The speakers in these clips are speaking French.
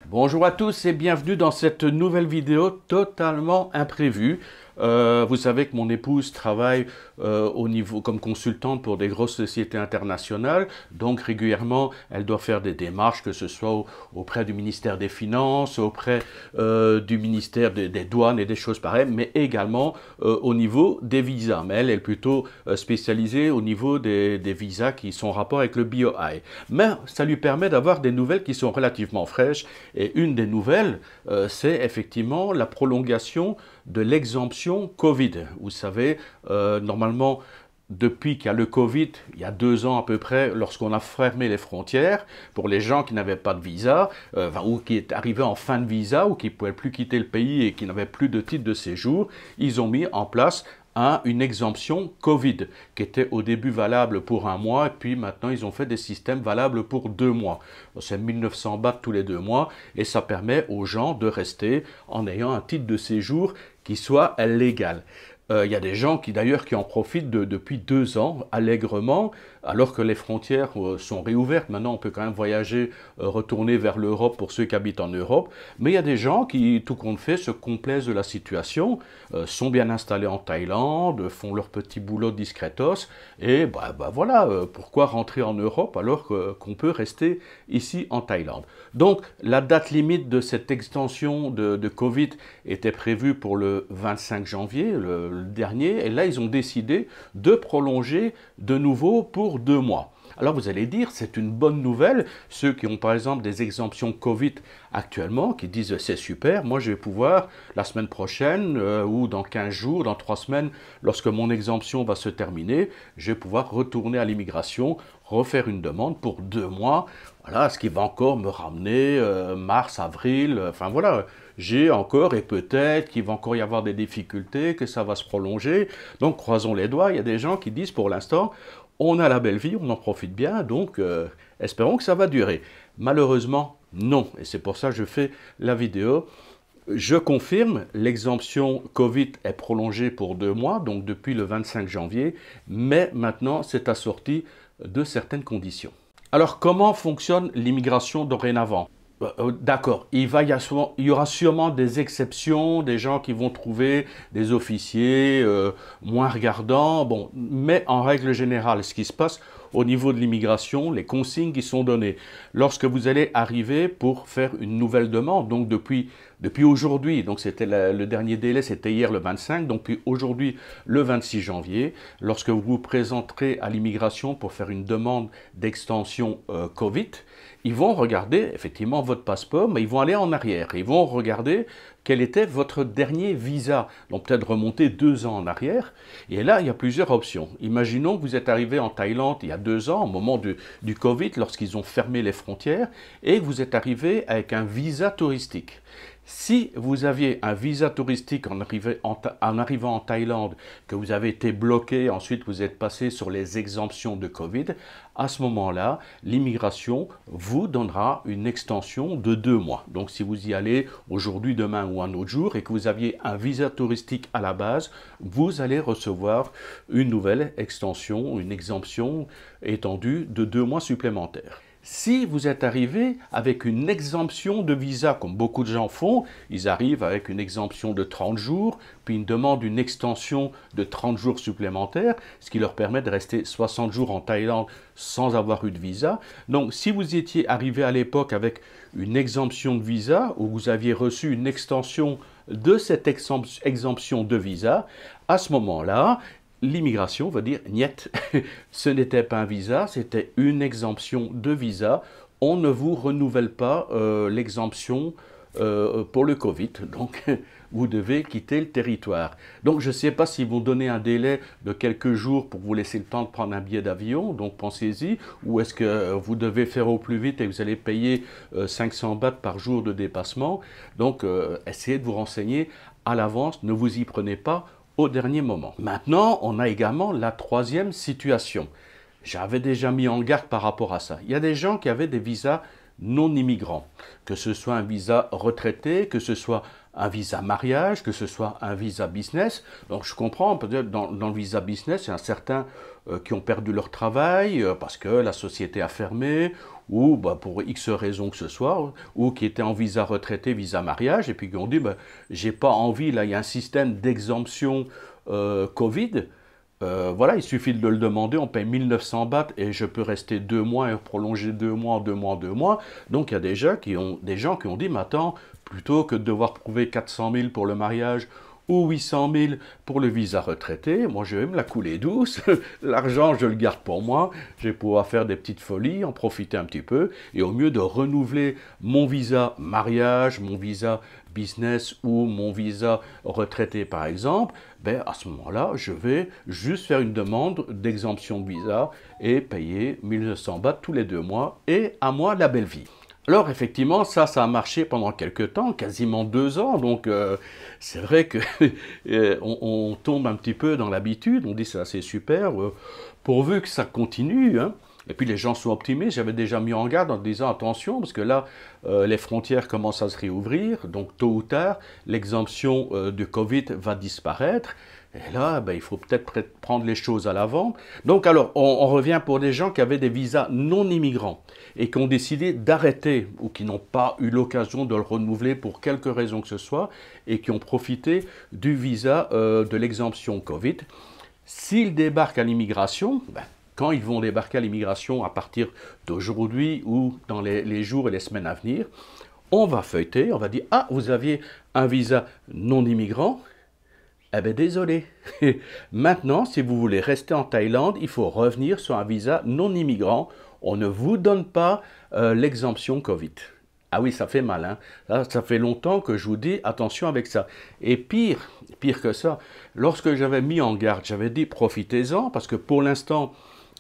Bonjour à tous et bienvenue dans cette nouvelle vidéo totalement imprévue. Vous savez que mon épouse travaille comme consultante pour des grosses sociétés internationales, donc régulièrement elle doit faire des démarches, que ce soit auprès du ministère des Finances, auprès du ministère des Douanes et des choses pareilles, mais également au niveau des visas. Mais elle est plutôt spécialisée au niveau des visas qui sont en rapport avec le BOI. Mais ça lui permet d'avoir des nouvelles qui sont relativement fraîches, et une des nouvelles, c'est effectivement la prolongation de l'exemption Covid. Vous savez, normalement, depuis qu'il y a le Covid, il y a 2 ans à peu près, lorsqu'on a fermé les frontières, pour les gens qui n'avaient pas de visa, ou qui étaient arrivés en fin de visa, ou qui ne pouvaient plus quitter le pays et qui n'avaient plus de titre de séjour, ils ont mis en place une exemption Covid, qui était au début valable pour 1 mois, et puis maintenant ils ont fait des systèmes valables pour 2 mois. C'est 1900 bahts tous les 2 mois, et ça permet aux gens de rester en ayant un titre de séjour qui soit légal. Il y a des gens qui d'ailleurs qui en profitent depuis 2 ans allègrement, alors que les frontières sont réouvertes. Maintenant, on peut quand même voyager, retourner vers l'Europe pour ceux qui habitent en Europe. Mais il y a des gens qui, tout compte fait, se complaisent de la situation, sont bien installés en Thaïlande, font leur petit boulot discretos, et voilà, pourquoi rentrer en Europe alors qu'on peut rester ici en Thaïlande. Donc, la date limite de cette extension de Covid était prévue pour le 25 janvier, le dernier, et là ils ont décidé de prolonger de nouveau pour 2 mois. Alors vous allez dire, c'est une bonne nouvelle, ceux qui ont par exemple des exemptions Covid actuellement, qui disent c'est super, moi je vais pouvoir la semaine prochaine ou dans 15 jours, dans 3 semaines, lorsque mon exemption va se terminer, je vais pouvoir retourner à l'immigration, refaire une demande pour 2 mois, voilà, ce qui va encore me ramener mars, avril, enfin voilà, j'ai encore et peut-être qu'il va encore y avoir des difficultés, que ça va se prolonger, donc croisons les doigts, il y a des gens qui disent pour l'instant, on a la belle vie, on en profite bien, donc espérons que ça va durer. Malheureusement, non, et c'est pour ça que je fais la vidéo. Je confirme, l'exemption Covid est prolongée pour 2 mois, donc depuis le 25 janvier, mais maintenant c'est assorti de certaines conditions. Alors comment fonctionne l'immigration dorénavant? D'accord, il y aura sûrement des exceptions, des gens qui vont trouver des officiers moins regardants, bon, mais en règle générale, ce qui se passe au niveau de l'immigration, les consignes qui sont données, lorsque vous allez arriver pour faire une nouvelle demande, donc depuis aujourd'hui, donc c'était le dernier délai, c'était hier le 25, donc depuis aujourd'hui le 26 janvier, lorsque vous vous présenterez à l'immigration pour faire une demande d'extension Covid, ils vont regarder effectivement votre passeport, mais ils vont aller en arrière. Ils vont regarder quel était votre dernier visa. Donc peut-être remonter 2 ans en arrière. Et là, il y a plusieurs options. Imaginons que vous êtes arrivé en Thaïlande il y a 2 ans, au moment du Covid, lorsqu'ils ont fermé les frontières, et que vous êtes arrivé avec un visa touristique. Si vous aviez un visa touristique en arrivant en Thaïlande, que vous avez été bloqué, ensuite vous êtes passé sur les exemptions de Covid, à ce moment-là, l'immigration vous donnera une extension de 2 mois. Donc si vous y allez aujourd'hui, demain ou un autre jour et que vous aviez un visa touristique à la base, vous allez recevoir une nouvelle extension, une exemption étendue de 2 mois supplémentaires. Si vous êtes arrivé avec une exemption de visa, comme beaucoup de gens font, ils arrivent avec une exemption de 30 jours, puis ils demandent une extension de 30 jours supplémentaires, ce qui leur permet de rester 60 jours en Thaïlande sans avoir eu de visa. Donc si vous étiez arrivé à l'époque avec une exemption de visa, ou vous aviez reçu une extension de cette exemption de visa, à ce moment-là, l'immigration va dire niet, ce n'était pas un visa, c'était une exemption de visa. On ne vous renouvelle pas l'exemption pour le Covid, donc vous devez quitter le territoire. Donc je ne sais pas s'ils vont donner un délai de quelques jours pour vous laisser le temps de prendre un billet d'avion, donc pensez-y, ou est-ce que vous devez faire au plus vite et vous allez payer 500 bahts par jour de dépassement. Donc essayez de vous renseigner à l'avance, ne vous y prenez pas au dernier moment. Maintenant, on a également la troisième situation. J'avais déjà mis en garde par rapport à ça. Il y a des gens qui avaient des visas non immigrants, que ce soit un visa retraité, que ce soit un visa mariage, que ce soit un visa business. Donc je comprends, peut-être dans le visa business, il y a certains qui ont perdu leur travail parce que la société a fermé, ou bah, pour X raisons que ce soit, ou qui étaient en visa retraité, visa mariage, et puis qui ont dit, bah, j'ai pas envie, là il y a un système d'exemption Covid. Voilà, il suffit de le demander, on paye 1900 bahts et je peux rester 2 mois et prolonger 2 mois, 2 mois, 2 mois. Donc il y a des gens qui ont dit, mais attends, plutôt que de devoir prouver 400 000 pour le mariage ou 800 000 pour le visa retraité, moi je vais me la couler douce, l'argent je le garde pour moi, je vais pouvoir faire des petites folies, en profiter un petit peu, et au mieux de renouveler mon visa mariage, mon visa business ou mon visa retraité par exemple, ben à ce moment-là, je vais juste faire une demande d'exemption de visa et payer 1900 bahts tous les 2 mois, et à moi la belle vie. Alors effectivement, ça a marché pendant quelques temps, quasiment 2 ans, donc c'est vrai que on tombe un petit peu dans l'habitude, on dit ça c'est super, pourvu que ça continue, hein. Et puis les gens sont optimistes, j'avais déjà mis en garde en disant attention, parce que là, les frontières commencent à se réouvrir, donc tôt ou tard, l'exemption de Covid va disparaître. Et là, ben, il faut peut-être prendre les choses à l'avant. Donc alors, on revient pour des gens qui avaient des visas non immigrants et qui ont décidé d'arrêter ou qui n'ont pas eu l'occasion de le renouveler pour quelque raison que ce soit et qui ont profité du visa de l'exemption Covid. S'ils débarquent à l'immigration, ben, quand ils vont débarquer à l'immigration à partir d'aujourd'hui ou dans les jours et les semaines à venir, on va feuilleter, on va dire « Ah, vous aviez un visa non immigrant ?» Eh bien, désolé. Maintenant, si vous voulez rester en Thaïlande, il faut revenir sur un visa non immigrant. On ne vous donne pas l'exemption Covid. Ah oui, ça fait mal, hein. Là, ça fait longtemps que je vous dis attention avec ça. Et pire que ça, lorsque j'avais mis en garde, j'avais dit profitez-en, parce que pour l'instant,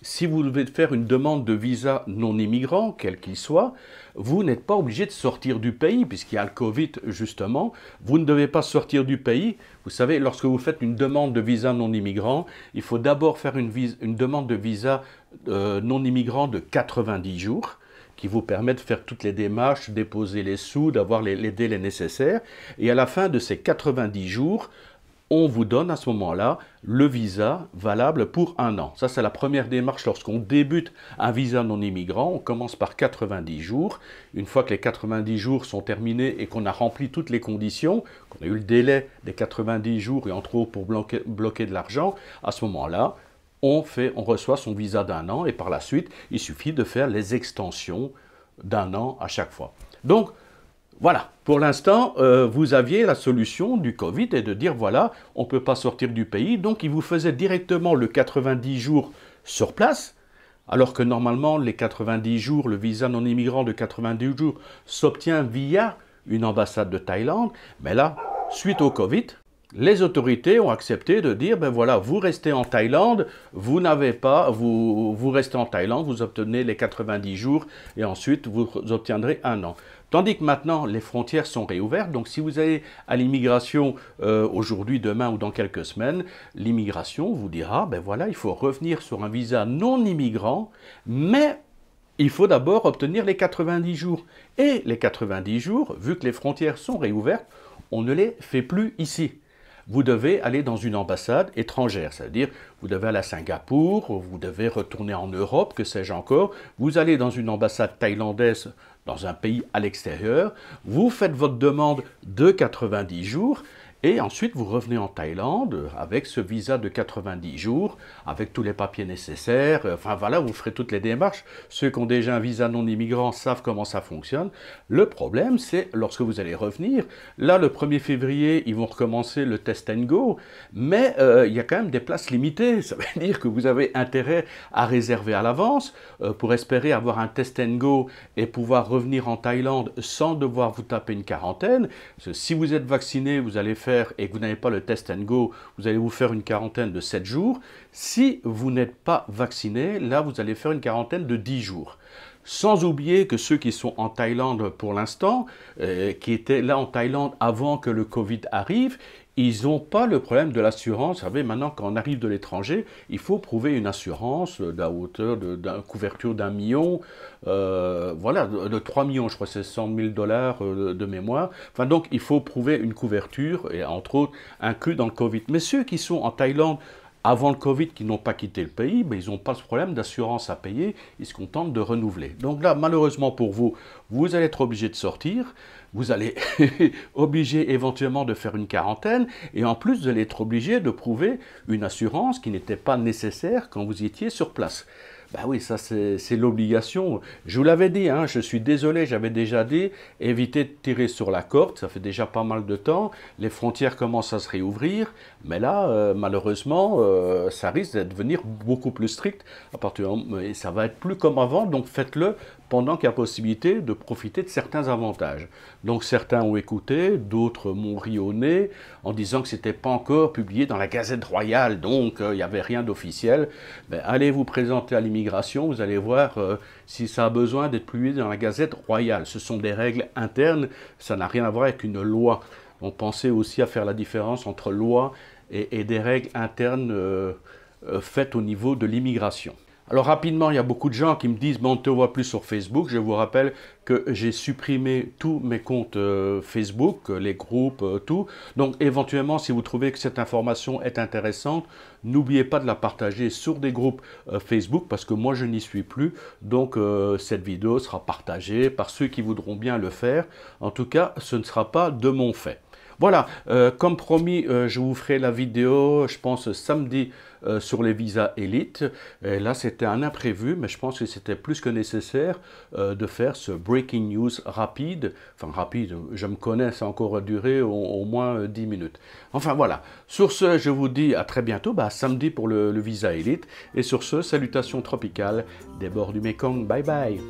si vous devez faire une demande de visa non immigrant, quel qu'il soit, vous n'êtes pas obligé de sortir du pays, puisqu'il y a le Covid justement. Vous ne devez pas sortir du pays. Vous savez, lorsque vous faites une demande de visa non immigrant, il faut d'abord faire une demande de visa non immigrant de 90 jours, qui vous permet de faire toutes les démarches, déposer les sous, d'avoir les délais nécessaires. Et à la fin de ces 90 jours, on vous donne à ce moment-là le visa valable pour 1 an. Ça, c'est la première démarche lorsqu'on débute un visa non immigrant. On commence par 90 jours. Une fois que les 90 jours sont terminés et qu'on a rempli toutes les conditions, qu'on a eu le délai des 90 jours et entre autres pour bloquer de l'argent, à ce moment-là, on reçoit son visa d'1 an et par la suite, il suffit de faire les extensions d'1 an à chaque fois. Donc, voilà, pour l'instant, vous aviez la solution du Covid et de dire, voilà, on ne peut pas sortir du pays. Donc, il vous faisait directement le 90 jours sur place, alors que normalement, les 90 jours, le visa non immigrant de 90 jours s'obtient via une ambassade de Thaïlande. Mais là, suite au Covid, les autorités ont accepté de dire, ben voilà, vous restez en Thaïlande, vous restez en Thaïlande, vous obtenez les 90 jours et ensuite vous obtiendrez 1 an. Tandis que maintenant, les frontières sont réouvertes, donc si vous allez à l'immigration aujourd'hui, demain ou dans quelques semaines, l'immigration vous dira, ben voilà, il faut revenir sur un visa non immigrant, mais il faut d'abord obtenir les 90 jours. Et les 90 jours, vu que les frontières sont réouvertes, on ne les fait plus ici. Vous devez aller dans une ambassade étrangère, c'est-à-dire vous devez aller à Singapour, vous devez retourner en Europe, que sais-je encore, vous allez dans une ambassade thaïlandaise dans un pays à l'extérieur, vous faites votre demande de 90 jours et ensuite vous revenez en Thaïlande avec ce visa de 90 jours, avec tous les papiers nécessaires, enfin voilà, vous ferez toutes les démarches. Ceux qui ont déjà un visa non immigrant savent comment ça fonctionne. Le problème, c'est lorsque vous allez revenir, là le 1er février, ils vont recommencer le test and go, mais il y a quand même des places limitées. Ça veut dire que vous avez intérêt à réserver à l'avance pour espérer avoir un test and go et pouvoir revenir en Thaïlande sans devoir vous taper une quarantaine. Parce que si vous êtes vacciné, vous allez faire et que vous n'avez pas le test and go, vous allez vous faire une quarantaine de 7 jours. Si vous n'êtes pas vacciné, là vous allez faire une quarantaine de 10 jours. Sans oublier que ceux qui sont en Thaïlande pour l'instant, qui étaient là en Thaïlande avant que le Covid arrive, ils n'ont pas le problème de l'assurance. Vous savez, maintenant, quand on arrive de l'étranger, il faut prouver une assurance d'à hauteur d'une couverture d'1 million, voilà, de 3 millions, je crois que c'est 100 000 dollars de mémoire. Enfin, donc, il faut prouver une couverture, et entre autres, inclus dans le Covid. Mais ceux qui sont en Thaïlande avant le Covid qui n'ont pas quitté le pays, ben, ils n'ont pas ce problème d'assurance à payer, ils se contentent de renouveler. Donc là, malheureusement pour vous, vous allez être obligé de sortir, vous allez obligé éventuellement de faire une quarantaine, et en plus vous allez être obligé de prouver une assurance qui n'était pas nécessaire quand vous étiez sur place. Ben oui, ça c'est l'obligation. Je vous l'avais dit, hein, je suis désolé, j'avais déjà dit, évitez de tirer sur la corde, ça fait déjà pas mal de temps, les frontières commencent à se réouvrir, mais là, malheureusement, ça risque de devenir beaucoup plus strict, et ça va être plus comme avant, donc faites-le pendant qu'il y a possibilité de profiter de certains avantages. Donc certains ont écouté, d'autres m'ont ri au nez en disant que ce n'était pas encore publié dans la Gazette royale, donc il n'y avait rien d'officiel. Ben, allez vous présenter à l'immigration, vous allez voir si ça a besoin d'être publié dans la Gazette royale. Ce sont des règles internes, ça n'a rien à voir avec une loi. On pensait aussi à faire la différence entre loi et des règles internes faites au niveau de l'immigration. Alors rapidement, il y a beaucoup de gens qui me disent « on ne te voit plus sur Facebook ». Je vous rappelle que j'ai supprimé tous mes comptes Facebook, les groupes, tout. Donc éventuellement, si vous trouvez que cette information est intéressante, n'oubliez pas de la partager sur des groupes Facebook parce que moi, je n'y suis plus. Donc cette vidéo sera partagée par ceux qui voudront bien le faire. En tout cas, ce ne sera pas de mon fait. Voilà, comme promis, je vous ferai la vidéo, je pense, samedi sur les visas élites. Et là, c'était un imprévu, mais je pense que c'était plus que nécessaire de faire ce breaking news rapide. Enfin, rapide, je me connais, ça a encore duré au moins 10 minutes. Enfin, voilà. Sur ce, je vous dis à très bientôt, samedi pour le visa élite. Et sur ce, salutations tropicales des bords du Mekong. Bye bye.